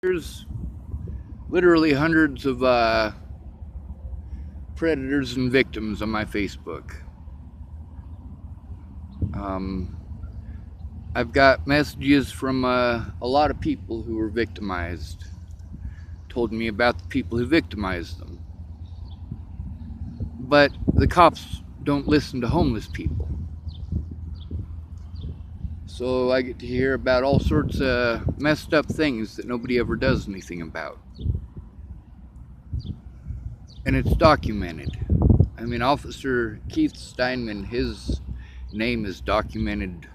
There's literally hundreds of predators and victims on my Facebook. I've got messages from a lot of people who were victimized, told me about the people who victimized them. But the cops don't listen to homeless people. So I get to hear about all sorts of messed up things that nobody ever does anything about. And it's documented. I mean, Officer Keith Steinman, his name is documented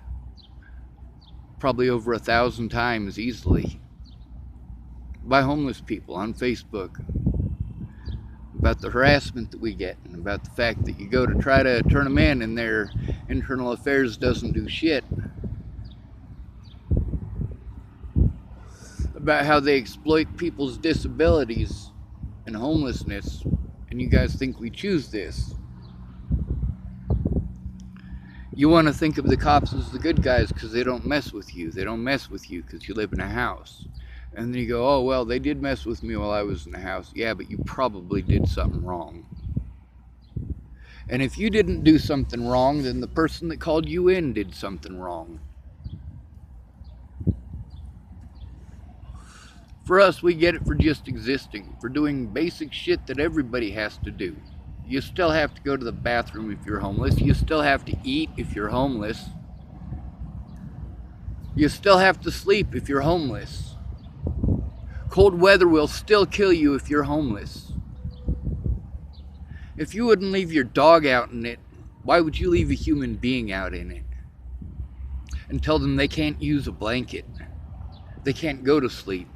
probably over 1,000 times easily by homeless people on Facebook about the harassment that we get and about the fact that you go to try to turn them in and their internal affairs doesn't do shit, about how they exploit people's disabilities and homelessness, and you guys think we choose this. You want to think of the cops as the good guys because they don't mess with you. They don't mess with you because you live in a house. And then you go, oh, well, they did mess with me while I was in the house. Yeah, but you probably did something wrong. And if you didn't do something wrong, then the person that called you in did something wrong. For us, we get it for just existing, for doing basic shit that everybody has to do. You still have to go to the bathroom if you're homeless. You still have to eat if you're homeless. You still have to sleep if you're homeless. Cold weather will still kill you if you're homeless. If you wouldn't leave your dog out in it, why would you leave a human being out in it? And tell them they can't use a blanket. They can't go to sleep.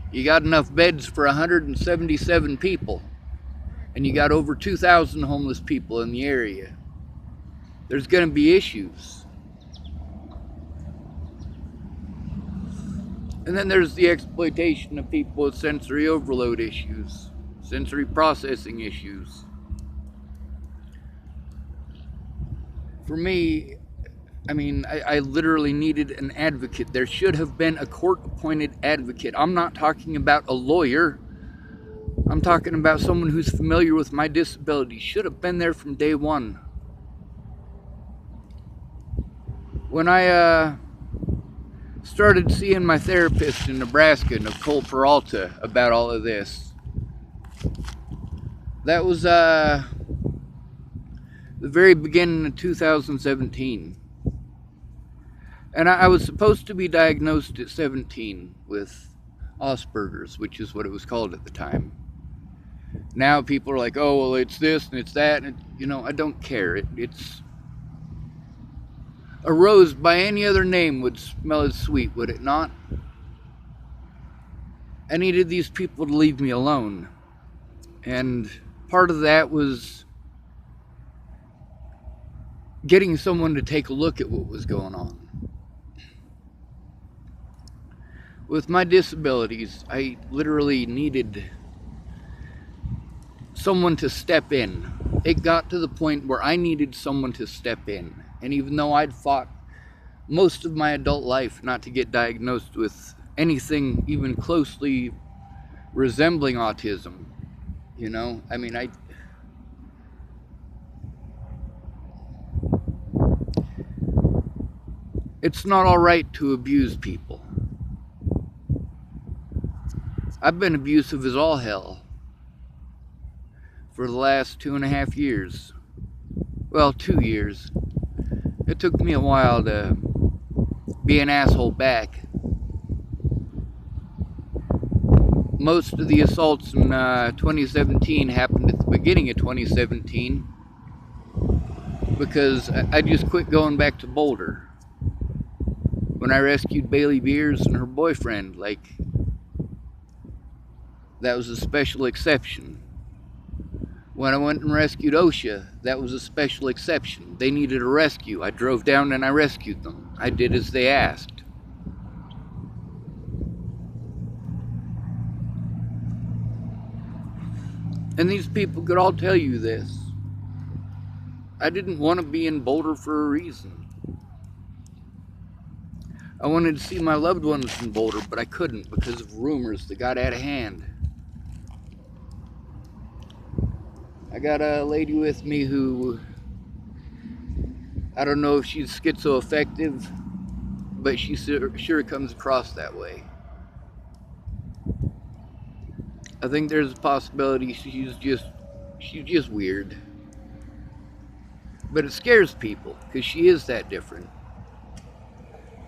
You got enough beds for 177 people, and you got over 2,000 homeless people in the area. There's going to be issues. And then there's the exploitation of people with sensory overload issues, sensory processing issues. For me, I mean, I literally needed an advocate. There should have been a court-appointed advocate. I'm not talking about a lawyer. I'm talking about someone who's familiar with my disability. Should have been there from day one. When I started seeing my therapist in Nebraska, Nicole Peralta, about all of this, that was the very beginning of 2017. And I was supposed to be diagnosed at 17 with Asperger's, which is what it was called at the time. Now people are like, oh, well, it's this and it's that. And, I don't care. It's a rose by any other name would smell as sweet, would it not? I needed these people to leave me alone. And part of that was getting someone to take a look at what was going on. With my disabilities, I literally needed someone to step in. It got to the point where I needed someone to step in. And even though I'd fought most of my adult life not to get diagnosed with anything even closely resembling autism, it's not all right to abuse people. I've been abusive as all hell for the last 2.5 years. Well, 2 years. It took me a while to be an asshole back. Most of the assaults in 2017 happened at the beginning of 2017 because I just quit going back to Boulder. When I rescued Bailey Beers and her boyfriend, that was a special exception. When I went and rescued OSHA, that was a special exception. They needed a rescue. I drove down and I rescued them. I did as they asked. And these people could all tell you this. I didn't want to be in Boulder for a reason. I wanted to see my loved ones in Boulder, but I couldn't because of rumors that got out of hand. I got a lady with me who, I don't know if she's schizoaffective, but she sure comes across that way. I think there's a possibility she's just weird. But it scares people because she is that different.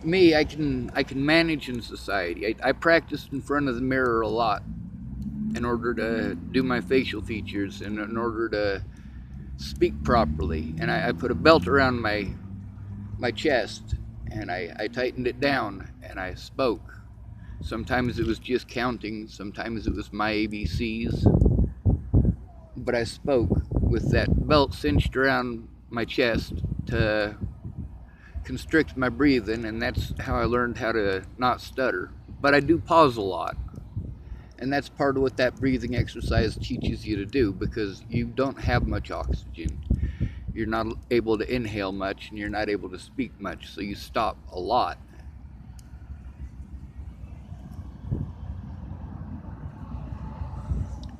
Me, I can manage in society. I practice in front of the mirror a lot in order to do my facial features and in order to speak properly. And I put a belt around my chest and I tightened it down and I spoke. Sometimes it was just counting, sometimes it was my ABCs, but I spoke with that belt cinched around my chest to constrict my breathing, and that's how I learned how to not stutter. But I do pause a lot, and that's part of what that breathing exercise teaches you to do, because you don't have much oxygen. You're not able to inhale much, and you're not able to speak much, so you stop a lot.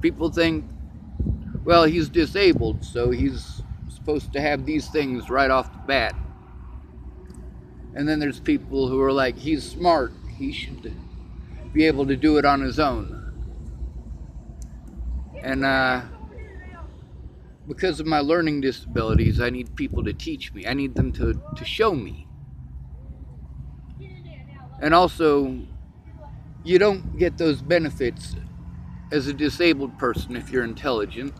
People think, well, he's disabled, so he's supposed to have these things right off the bat. And then there's people who are like, he's smart, he should be able to do it on his own. And because of my learning disabilities, I need people to teach me. I need them to show me. And also, you don't get those benefits as a disabled person if you're intelligent.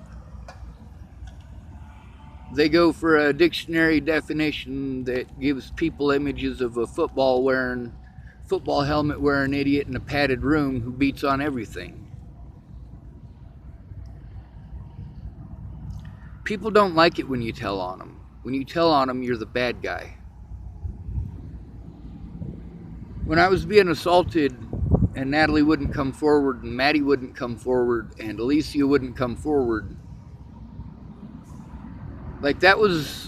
They go for a dictionary definition that gives people images of a football helmet wearing idiot in a padded room who beats on everything. People don't like it when you tell on them. When you tell on them, you're the bad guy. When I was being assaulted and Natalie wouldn't come forward and Maddie wouldn't come forward and Alicia wouldn't come forward, like, that was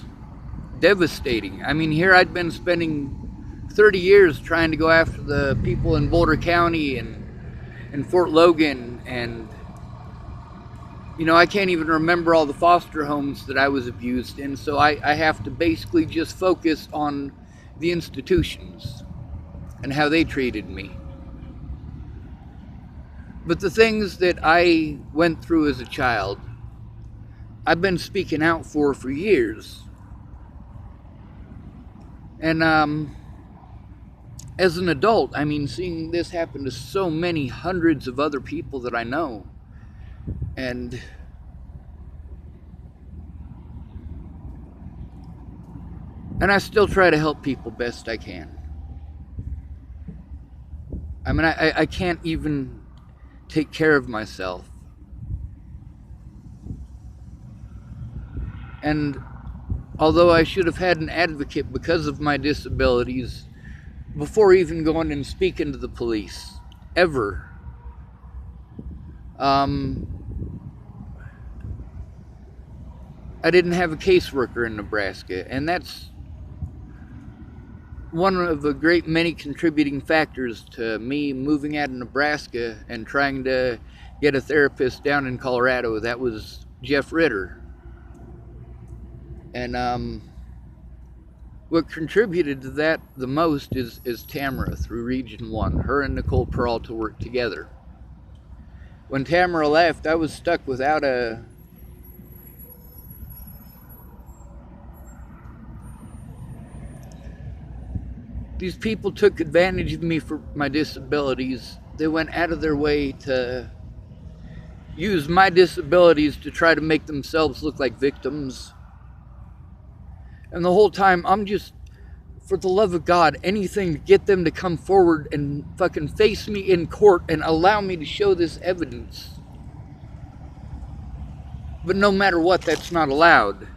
devastating. I mean, here I'd been spending 30 years trying to go after the people in Boulder County and Fort Logan, and you know, I can't even remember all the foster homes that I was abused in, so I have to basically just focus on the institutions and how they treated me. But the things that I went through as a child, I've been speaking out for years. And as an adult, I mean, seeing this happen to so many hundreds of other people that I know, and I still try to help people best I can. I mean, I can't even take care of myself. And although I should have had an advocate because of my disabilities before even going and speaking to the police, ever, I didn't have a caseworker in Nebraska, and that's one of the great many contributing factors to me moving out of Nebraska and trying to get a therapist down in Colorado. That was Jeff Ritter. And what contributed to that the most is Tamara through Region 1. Her and Nicole Peralta worked together. When Tamara left, I was stuck without a These people took advantage of me for my disabilities. They went out of their way to use my disabilities to try to make themselves look like victims. And the whole time, I'm just, for the love of God, anything to get them to come forward and fucking face me in court and allow me to show this evidence. But no matter what, that's not allowed.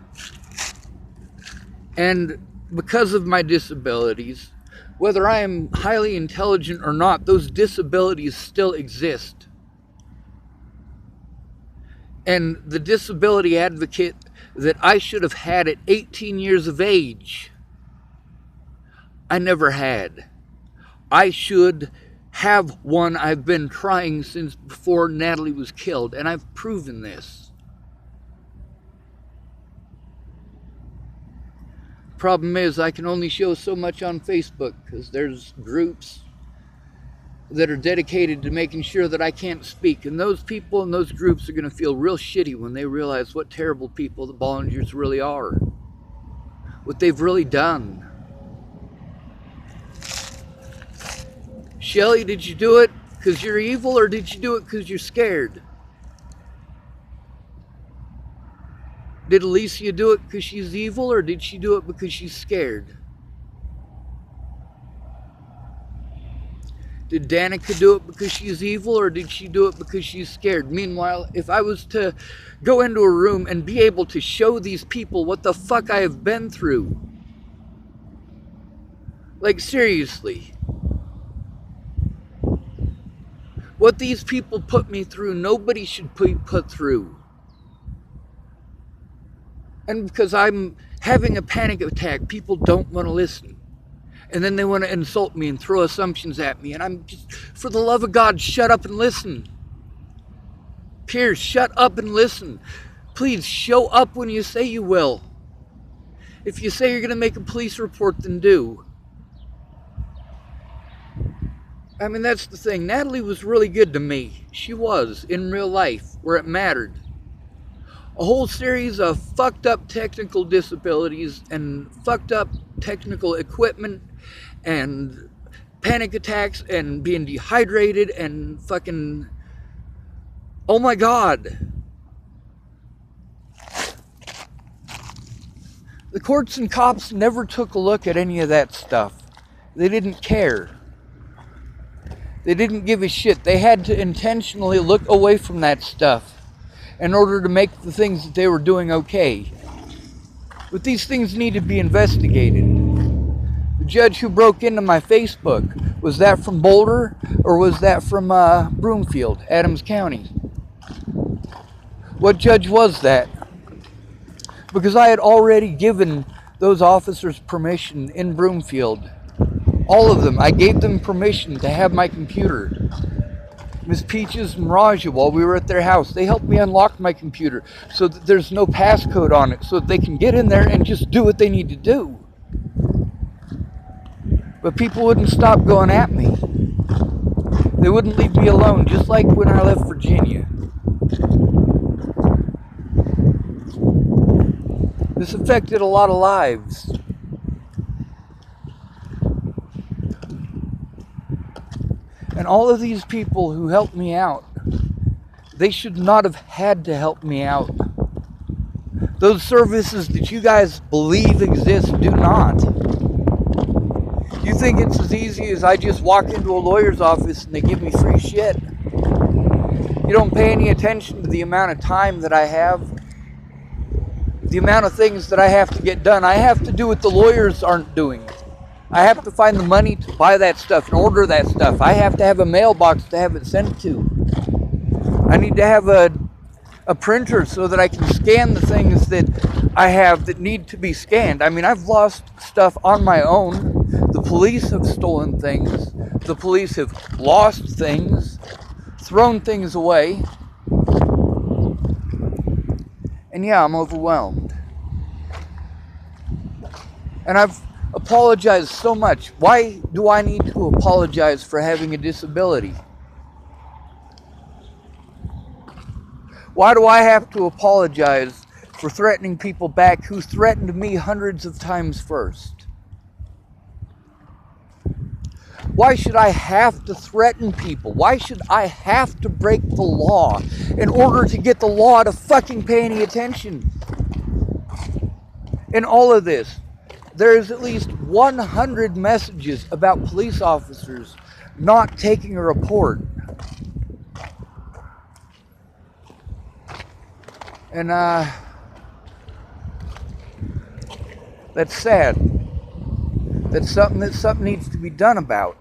And because of my disabilities, whether I am highly intelligent or not, those disabilities still exist. And the disability advocate that I should have had at 18 years of age, I never had. I should have one. I've been trying since before Natalie was killed, and I've proven this. Problem is, I can only show so much on Facebook because there's groups that are dedicated to making sure that I can't speak. And those people in those groups are going to feel real shitty when they realize what terrible people the Bollingers really are. What they've really done. Shelly, did you do it because you're evil, or did you do it because you're scared? Did Alicia do it because she's evil, or did she do it because she's scared? Did Danica do it because she's evil, or did she do it because she's scared? Meanwhile, if I was to go into a room and be able to show these people what the fuck I have been through, like seriously, what these people put me through, nobody should be put through. And because I'm having a panic attack, people don't want to listen. And then they want to insult me and throw assumptions at me. And I'm just, for the love of God, shut up and listen. Pierce, shut up and listen. Please show up when you say you will. If you say you're going to make a police report, then do. I mean, that's the thing. Natalie was really good to me. She was, in real life, where it mattered. A whole series of fucked up technical disabilities and fucked up technical equipment and panic attacks and being dehydrated and fucking, oh my God. The courts and cops never took a look at any of that stuff. They didn't care. They didn't give a shit. They had to intentionally look away from that stuff in order to make the things that they were doing okay. But these things need to be investigated. The judge who broke into my Facebook, was that from Boulder or was that from Broomfield, Adams County? What judge was that? Because I had already given those officers permission in Broomfield. All of them. I gave them permission to have my computer. Miss Peaches and Raja, while we were at their house, they helped me unlock my computer so that there's no passcode on it, so that they can get in there and just do what they need to do. But people wouldn't stop going at me. They wouldn't leave me alone, just like when I left Virginia. This affected a lot of lives. And all of these people who helped me out, they should not have had to help me out. Those services that you guys believe exist do not. You think it's as easy as I just walk into a lawyer's office and they give me free shit. You don't pay any attention to the amount of time that I have, the amount of things that I have to get done. I have to do what the lawyers aren't doing. I have to find the money to buy that stuff and order that stuff. I have to have a mailbox to have it sent to. I need to have a printer so that I can scan the things that I have that need to be scanned. I mean, I've lost stuff on my own. The police have stolen things. The police have lost things, thrown things away. And yeah, I'm overwhelmed. And I've apologized so much. Why do I need to apologize for having a disability? Why do I have to apologize for threatening people back who threatened me hundreds of times first? Why should I have to threaten people? Why should I have to break the law in order to get the law to fucking pay any attention? In all of this, there's at least 100 messages about police officers not taking a report. And that's sad. That's something that needs to be done about.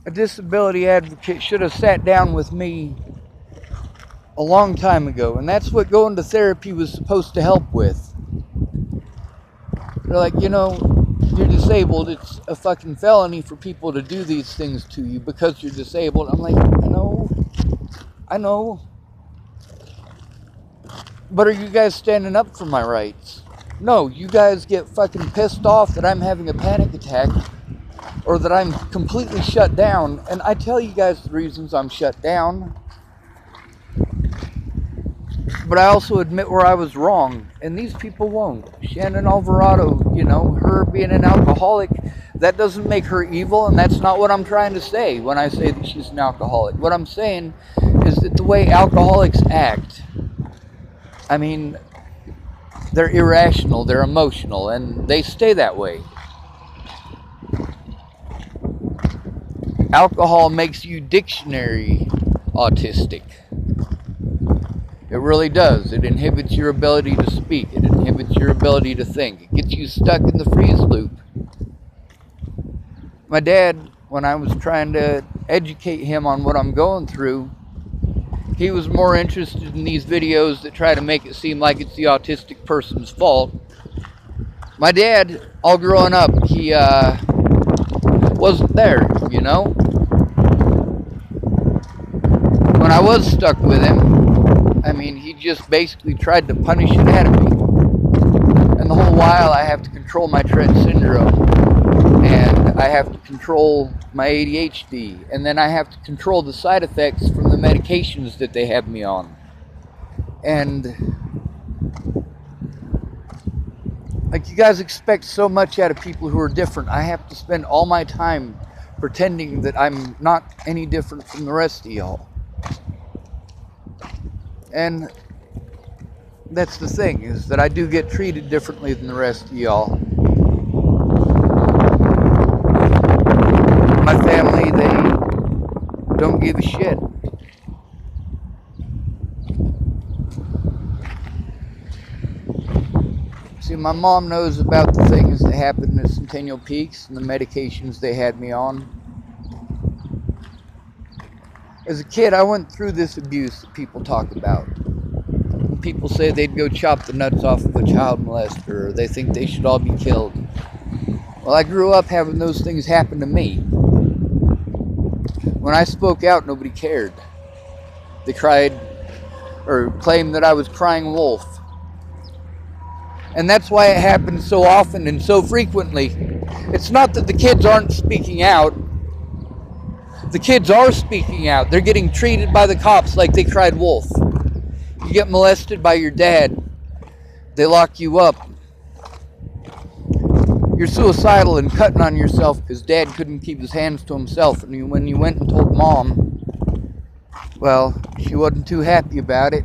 A disability advocate should have sat down with me a long time ago, and that's what going to therapy was supposed to help with. They're like, you know, you're disabled. It's a fucking felony for people to do these things to you because you're disabled. I'm like, I know. But are you guys standing up for my rights? No, you guys get fucking pissed off that I'm having a panic attack or that I'm completely shut down. And I tell you guys the reasons I'm shut down. But I also admit where I was wrong. And these people won't. Shannon Alvarado, you know, her being an alcoholic, that doesn't make her evil. And that's not what I'm trying to say when I say that she's an alcoholic. What I'm saying is that the way alcoholics act, I mean, they're irrational, they're emotional, and they stay that way. Alcohol makes you dictionary autistic. It really does. It inhibits your ability to speak. It inhibits your ability to think. It gets you stuck in the freeze loop. My dad, when I was trying to educate him on what I'm going through, he was more interested in these videos that try to make it seem like it's the autistic person's fault. My dad, all growing up, he wasn't there, you know? When I was stuck with him, I mean, he just basically tried to punish it out of me. And the whole while I have to control my Tourette syndrome. And I have to control my ADHD. And then I have to control the side effects from the medications that they have me on. And like, you guys expect so much out of people who are different. I have to spend all my time pretending that I'm not any different from the rest of y'all. And that's the thing, is that I do get treated differently than the rest of y'all. My family, they don't give a shit. See, my mom knows about the things that happened at Centennial Peaks and the medications they had me on. As a kid, I went through this abuse that people talk about. People say they'd go chop the nuts off of a child molester, or they think they should all be killed. Well, I grew up having those things happen to me. When I spoke out, nobody cared. They cried, or claimed that I was crying wolf. And that's why it happens so often and so frequently. It's not that the kids aren't speaking out. The kids are speaking out. They're getting treated by the cops like they cried wolf. You get molested by your dad. They lock you up. You're suicidal and cutting on yourself because dad couldn't keep his hands to himself. And when you went and told mom, well, she wasn't too happy about it.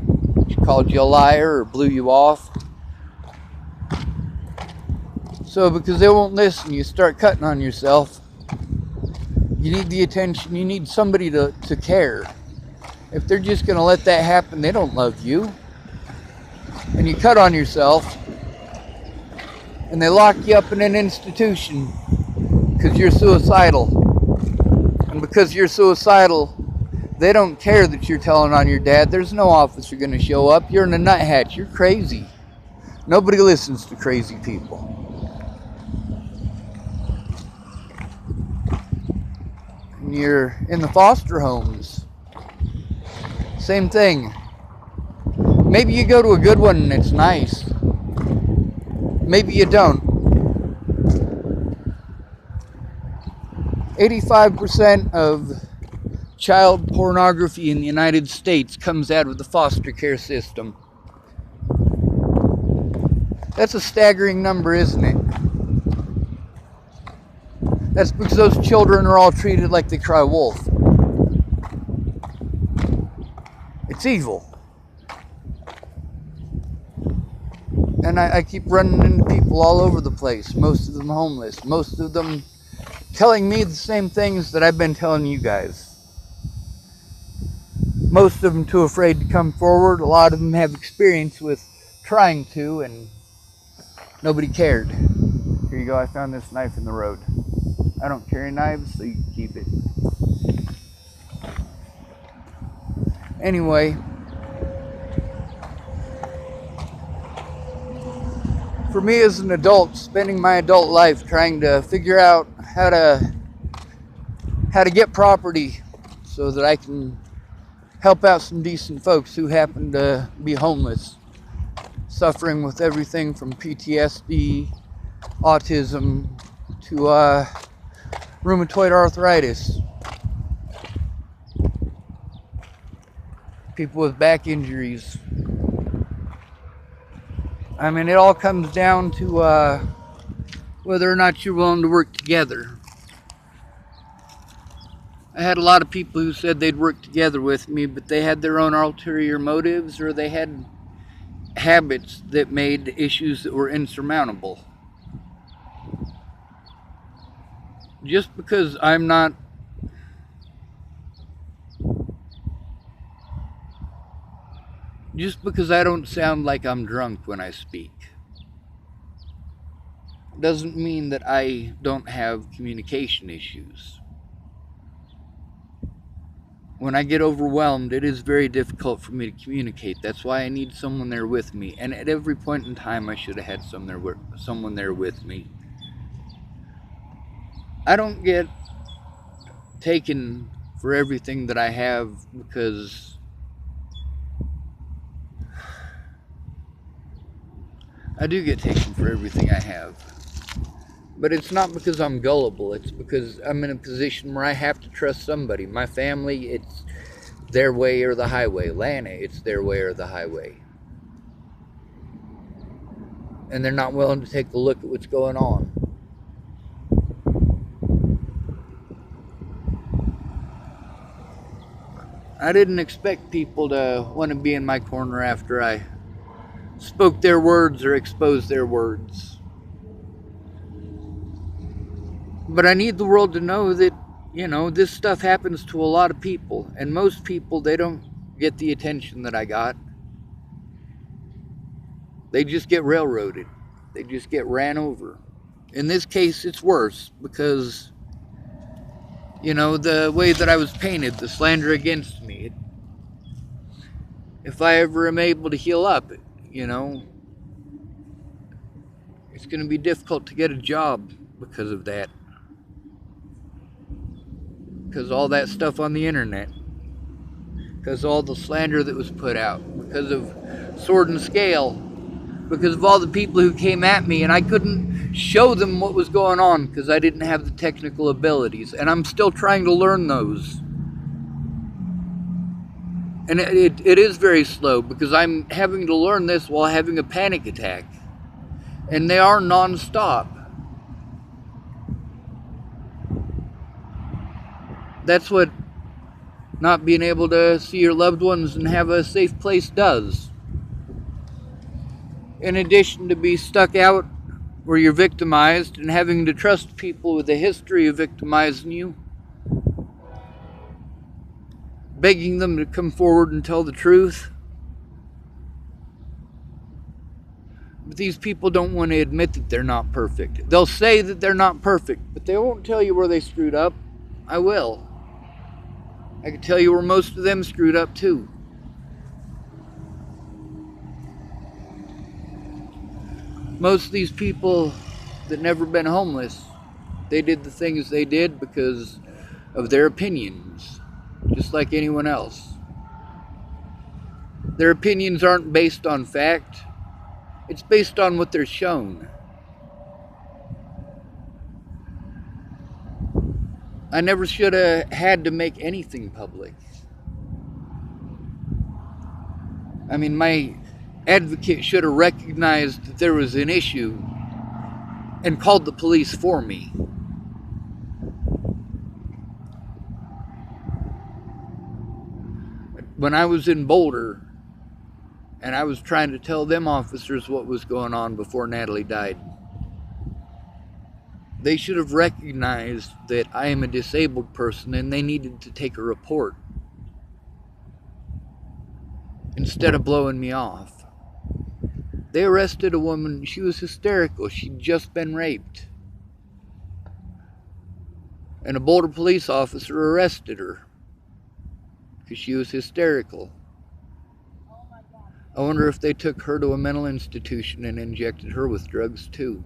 She called you a liar or blew you off. So because they won't listen, you start cutting on yourself. You need the attention. You need somebody to care. If they're just going to let that happen, they don't love you. And you cut on yourself, and they lock you up in an institution because you're suicidal. And because you're suicidal, they don't care that you're telling on your dad. There's no officer going to show up. You're in a nuthatch. You're crazy. Nobody listens to crazy people. And you're in the foster homes. Same thing. Maybe you go to a good one and it's nice. Maybe you don't. 85% of child pornography in the United States comes out of the foster care system. That's a staggering number, isn't it? That's because those children are all treated like they cry wolf. It's evil. And I keep running into people all over the place, most of them homeless, most of them telling me the same things that I've been telling you guys. Most of them too afraid to come forward. A lot of them have experience with trying to, and nobody cared. Here you go, I found this knife in the road. I don't carry knives, so you can keep it. Anyway, For me as an adult, spending my adult life trying to figure out how to get property so that I can help out some decent folks who happen to be homeless, suffering with everything from PTSD, autism, to rheumatoid arthritis, people with back injuries. I mean, it all comes down to whether or not you're willing to work together. I had a lot of people who said they'd work together with me, but they had their own ulterior motives, or they had habits that made issues that were insurmountable. Just because I don't sound like I'm drunk when I speak, doesn't mean that I don't have communication issues. When I get overwhelmed, it is very difficult for me to communicate. That's why I need someone there with me. And at every point in time, I should have had someone there with me. I don't get taken for everything that I have because I do get taken for everything I have. But it's not because I'm gullible. It's because I'm in a position where I have to trust somebody. My family, it's their way or the highway. Lana, it's their way or the highway. And they're not willing to take a look at what's going on. I didn't expect people to want to be in my corner after I spoke their words or exposed their words. But I need the world to know that, this stuff happens to a lot of people. And most people, they don't get the attention that I got. They just get railroaded. They just get ran over. In this case, it's worse because, the way that I was painted, the slander against me. If I ever am able to heal up, it's going to be difficult to get a job because of that. Because all that stuff on the internet, because all the slander that was put out, because of Sword and Scale, because of all the people who came at me, and I couldn't show them what was going on because I didn't have the technical abilities, and I'm still trying to learn those. And it is very slow because I'm having to learn this while having a panic attack, and they are non-stop. That's what not being able to see your loved ones and have a safe place does. In addition to be stuck out where you're victimized and having to trust people with a history of victimizing you, begging them to come forward and tell the truth. But these people don't want to admit that they're not perfect. They'll say that they're not perfect, but they won't tell you where they screwed up. I will. I can tell you where most of them screwed up too. Most of these people that never been homeless, they did the things they did because of their opinions, just like anyone else. Their opinions aren't based on fact. It's based on what they're shown. I never should have had to make anything public. I mean, my advocate should have recognized that there was an issue and called the police for me. When I was in Boulder and I was trying to tell them officers what was going on before Natalie died, they should have recognized that I am a disabled person and they needed to take a report instead of blowing me off. They arrested a woman. She was hysterical. She'd just been raped. And a Boulder police officer arrested her because she was hysterical. I wonder if they took her to a mental institution and injected her with drugs too.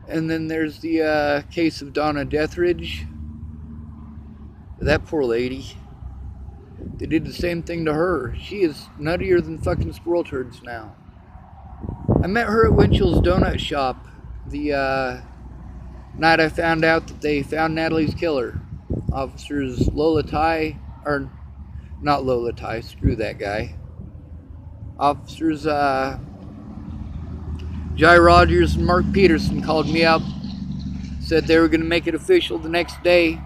And then there's the case of Donna Deathridge. That poor lady. They did the same thing to her. She is nuttier than fucking squirrel turds now. I met her at Winchell's Donut Shop the night I found out that they found Natalie's killer. Officers Lola Ty, or not Lola Ty, screw that guy. Officers Jai Rogers and Mark Peterson called me up, said they were going to make it official the next day.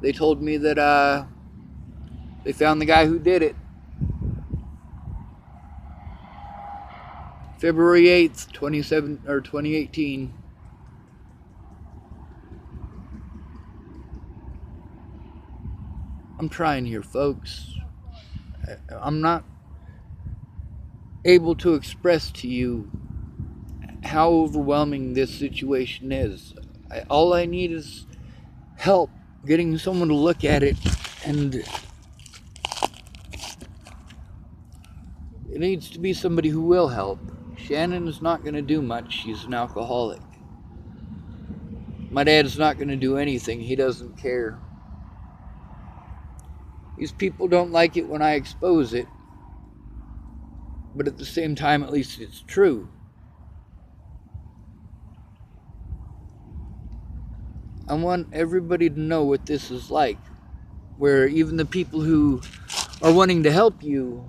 They told me that they found the guy who did it. February 8th, 2018. I'm trying here, folks. I'm not able to express to you how overwhelming this situation is. All I need is help getting someone to look at it, and it needs to be somebody who will help. Shannon is not going to do much. She's an alcoholic. My dad's not going to do anything. He doesn't care. These people don't like it when I expose it, but at the same time, at least it's true. I want everybody to know what this is like, where even the people who are wanting to help you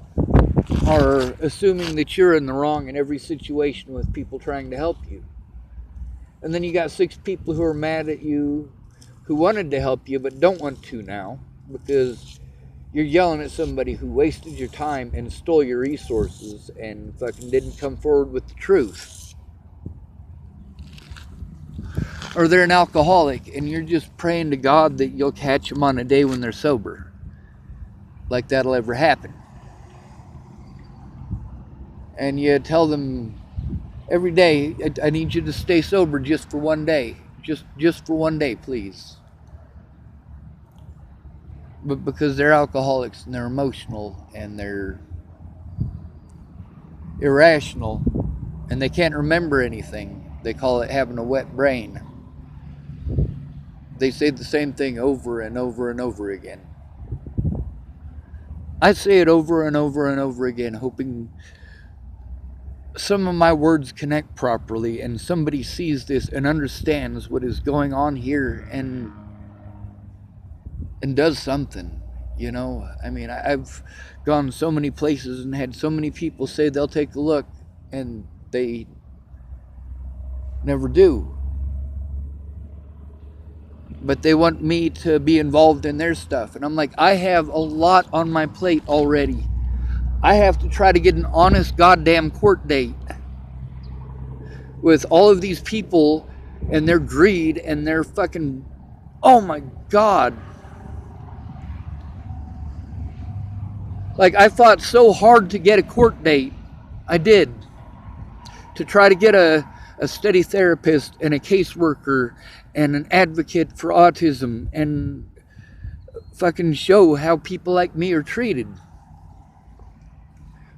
are assuming that you're in the wrong in every situation with people trying to help you. And then you got 6 people who are mad at you who wanted to help you but don't want to now because you're yelling at somebody who wasted your time and stole your resources and fucking didn't come forward with the truth. Or they're an alcoholic and you're just praying to God that you'll catch them on a day when they're sober. Like that'll ever happen. And you tell them every day, I need you to stay sober just for one day. Just for one day, please. But because they're alcoholics and they're emotional and they're irrational and they can't remember anything, they call it having a wet brain. They say the same thing over and over and over again. I say it over and over and over again, hoping some of my words connect properly and somebody sees this and understands what is going on here and does something. You know, I mean, I've gone so many places and had so many people say they'll take a look and they never do. But they want me to be involved in their stuff. And I'm like, I have a lot on my plate already. I have to try to get an honest goddamn court date with all of these people and their greed and their fucking, oh my God. Like, I fought so hard to get a court date. I did. To try to get a steady therapist and a caseworker and an advocate for autism and fucking show how people like me are treated.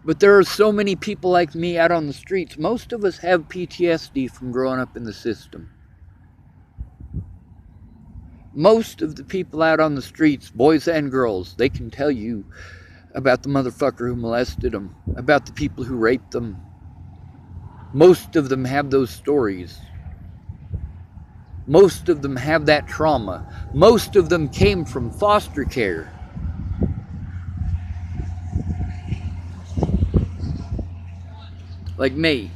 But there are so many people like me out on the streets. Most of us have PTSD from growing up in the system. Most of the people out on the streets, boys and girls, they can tell you about the motherfucker who molested them, about the people who raped them. Most of them have those stories. Most of them have that trauma. Most of them came from foster care. Like me.